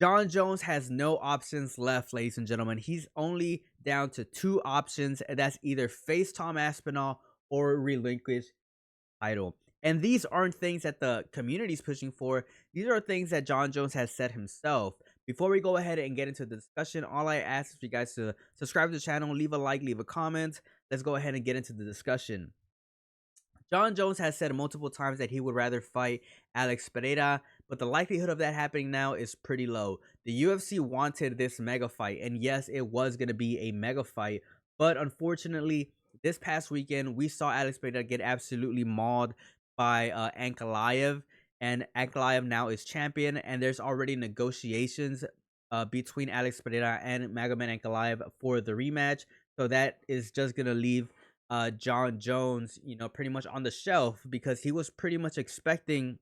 John Jones has no options left, ladies and gentlemen. He's only down to two options, and that's either face Tom Aspinall or relinquish title. And these aren't things that the community's pushing for. These are things that John Jones has said himself. Before we go ahead and get into the discussion, all I ask is for you guys to subscribe to the channel, leave a like, leave a comment. Let's go ahead and get into the discussion. John Jones has said multiple times that he would rather fight Alex Pereira, but the likelihood of that happening now is pretty low. The UFC wanted this mega fight, and yes, it was going to be a mega fight, but unfortunately, this past weekend, we saw Alex Pereira get absolutely mauled by Ankalaev, and Ankalaev now is champion, and there's already negotiations between Alex Pereira and Magomed Ankalaev for the rematch, so that is just going to leave John Jones, pretty much on the shelf because he was pretty much expecting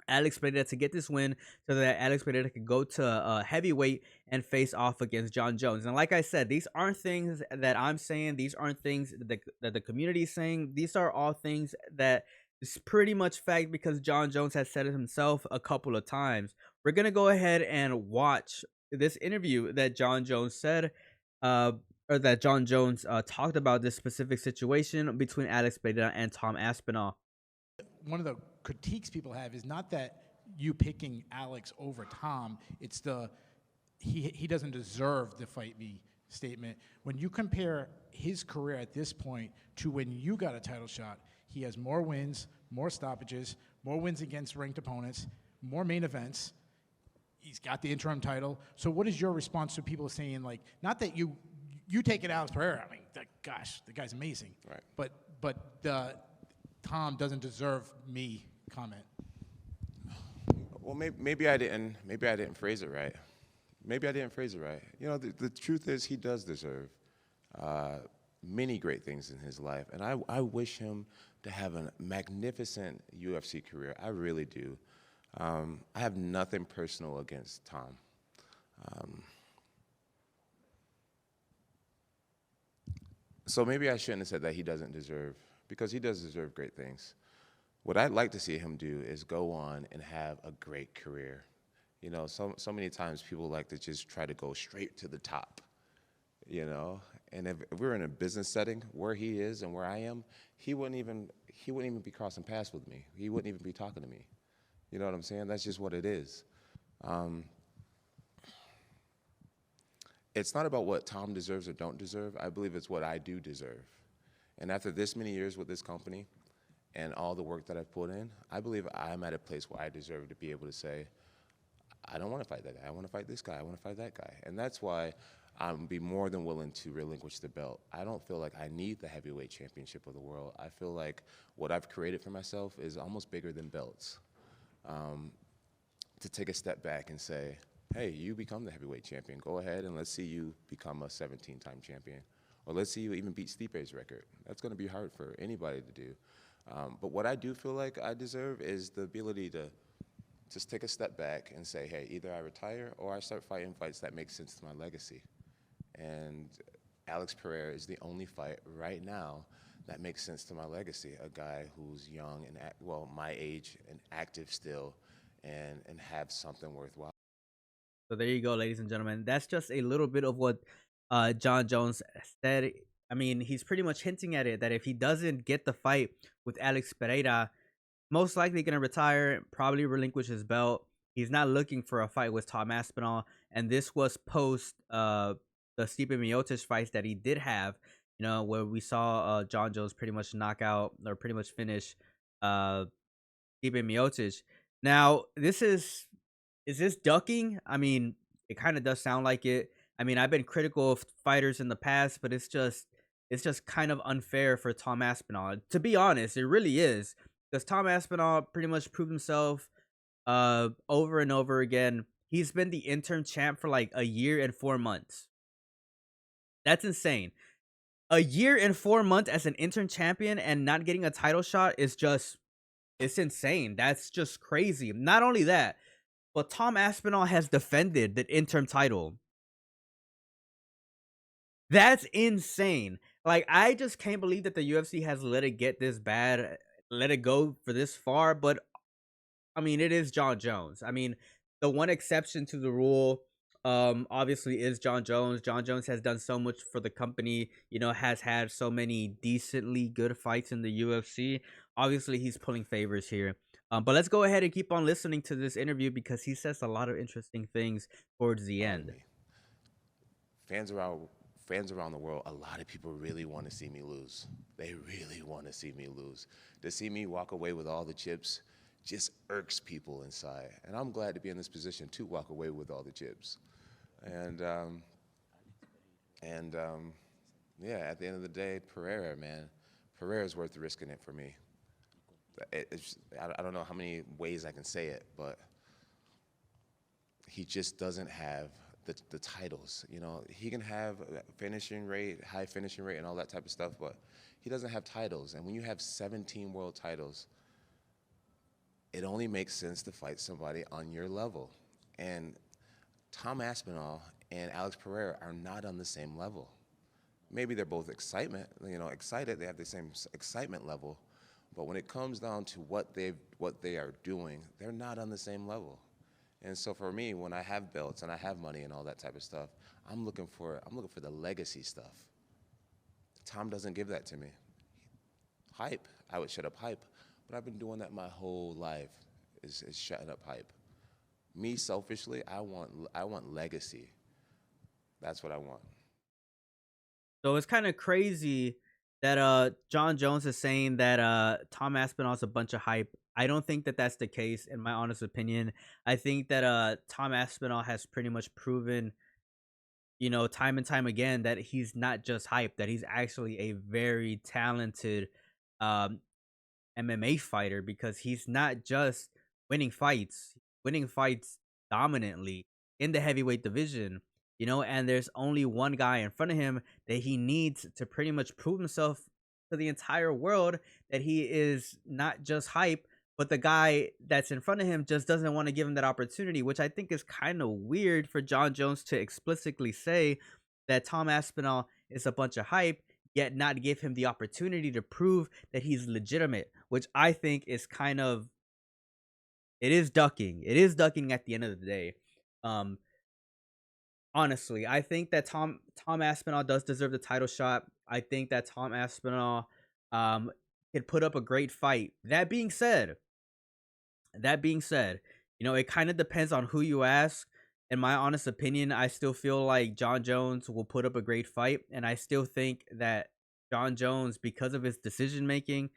Alex Pereira to get this win so that Alex Pereira could go to heavyweight and face off against John Jones. And like I said, these aren't things that I'm saying. These aren't things that the community is saying. These are all things that is pretty much fact because John Jones has said it himself a couple of times. We're going to go ahead and watch this interview that John Jones said. Or that John Jones talked about this specific situation between Alex Pereira and Tom Aspinall. One of the critiques people have is not that you picking Alex over Tom, it's the he doesn't deserve the fight me statement. When you compare his career at this point to when you got a title shot, he has more wins, more stoppages, more wins against ranked opponents, more main events. He's got the interim title. So what is your response to people saying, like, not that you take it Alex Pereira, I mean, gosh, the guy's amazing. Right. But Tom doesn't deserve me comment. Well, maybe I didn't phrase it right. Maybe I didn't phrase it right. You know, the truth is he does deserve many great things in his life, and I wish him to have a magnificent UFC career. I really do. I have nothing personal against Tom. So maybe I shouldn't have said that he doesn't deserve, because he does deserve great things. What I'd like to see him do is go on and have a great career. You know, so many times people like to just try to go straight to the top, you know? And if we're in a business setting where he is and where I am, he wouldn't even be crossing paths with me. He wouldn't even be talking to me. You know what I'm saying? That's just what it is. It's not about what Tom deserves or don't deserve. I believe it's what I do deserve. And after this many years with this company and all the work that I've put in, I believe I'm at a place where I deserve to be able to say, I don't want to fight that guy. I want to fight this guy. I want to fight that guy. And that's why I'm be more than willing to relinquish the belt. I don't feel like I need the heavyweight championship of the world. I feel like what I've created for myself is almost bigger than belts. To take a step back and say, hey, you become the heavyweight champion. Go ahead and let's see you become a 17-time champion. Or let's see you even beat Stipe's record. That's going to be hard for anybody to do. But what I do feel like I deserve is the ability to just take a step back and say, hey, either I retire or I start fighting fights that make sense to my legacy. And Alex Pereira is the only fight right now that makes sense to my legacy. A guy who's young and, well, my age and active still and have something worthwhile. So there you go, ladies and gentlemen. That's just a little bit of what John Jones said. I mean, he's pretty much hinting at it that if he doesn't get the fight with Alex Pereira, most likely going to retire, probably relinquish his belt. He's not looking for a fight with Tom Aspinall, and this was post the Stipe Miocic fights that he did have. You know, where we saw John Jones pretty much knock out or pretty much finish Stipe Miocic. Now, is this ducking? I mean, it kind of does sound like it. I mean, I've been critical of fighters in the past, but it's just kind of unfair for Tom Aspinall. To be honest, it really is. Because Tom Aspinall pretty much proved himself over and over again. He's been the interim champ for like a year and 4 months. That's insane. A year and 4 months as an interim champion and not getting a title shot is just, it's insane. That's just crazy. Not only that, but Tom Aspinall has defended the interim title. That's insane. Like, I just can't believe that the UFC has let it get this bad, let it go for this far. But I mean, it is John Jones. I mean, The one exception to the rule, obviously, is John Jones. John Jones has done so much for the company, has had so many decently good fights in the UFC. Obviously, he's pulling favors here. But let's go ahead and keep on listening to this interview because he says a lot of interesting things towards the Pardon end. me. Fans around the world, a lot of people really want to see me lose. They really want to see me lose. To see me walk away with all the chips just irks people inside. And I'm glad to be in this position to walk away with all the chips. And yeah, at the end of the day, Pereira, man, Pereira's worth risking it for me. I don't know how many ways I can say it, but he just doesn't have the titles. He can have finishing rate, high finishing rate, and all that type of stuff, but he doesn't have titles. And when you have 17 world titles, it only makes sense to fight somebody on your level. And Tom Aspinall and Alex Pereira are not on the same level. Maybe they're both excited. They have the same excitement level, but when it comes down to what they are doing, they're not on the same level. And so for me, when I have belts and I have money and all that type of stuff, I'm looking for the legacy stuff. Tom doesn't give that to me. Hype, I would shut up hype, but I've been doing that my whole life, is shutting up hype. Me selfishly, I want legacy. That's what I want. So it's kind of crazy that John Jones is saying that Tom Aspinall's a bunch of hype. I don't think that that's the case, in my honest opinion. I think that Tom Aspinall has pretty much proven, time and time again that he's not just hype, that he's actually a very talented um, MMA fighter, because he's not just winning fights dominantly in the heavyweight division, and there's only one guy in front of him that he needs to pretty much prove himself to the entire world that he is not just hype, but the guy that's in front of him just doesn't want to give him that opportunity, which I think is kind of weird for John Jones to explicitly say that Tom Aspinall is a bunch of hype, yet not give him the opportunity to prove that he's legitimate, which I think is it is ducking. It is ducking at the end of the day. Honestly, I think that Tom Aspinall does deserve the title shot. I think that Tom Aspinall can put up a great fight. That being said, it kind of depends on who you ask. In my honest opinion, I still feel like John Jones will put up a great fight, and I still think that John Jones, because of his decision making,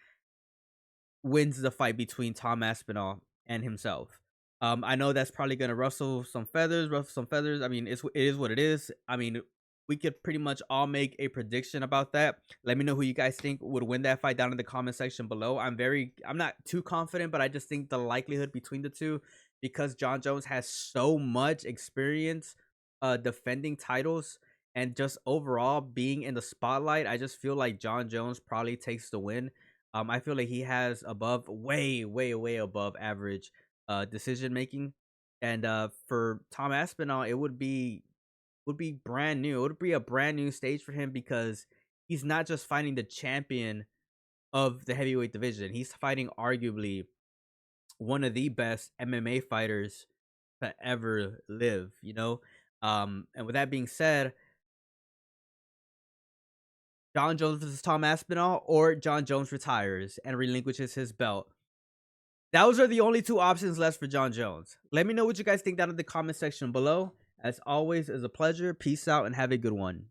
wins the fight between Tom Aspinall and himself. I know that's probably gonna ruffle some feathers. I mean, it is what it is. I mean, we could pretty much all make a prediction about that. Let me know who you guys think would win that fight down in the comment section below. I'm not too confident, but I just think the likelihood between the two, because John Jones has so much experience defending titles and just overall being in the spotlight, I just feel like John Jones probably takes the win. I feel like he has way, way, way above average decision making, and for Tom Aspinall, it would be brand new. It would be a brand new stage for him, because he's not just fighting the champion of the heavyweight division. He's fighting arguably one of the best MMA fighters to ever live. And with that being said, John Jones versus Tom Aspinall, or John Jones retires and relinquishes his belt. Those are the only two options left for John Jones. Let me know what you guys think down in the comment section below. As always, it's a pleasure. Peace out and have a good one.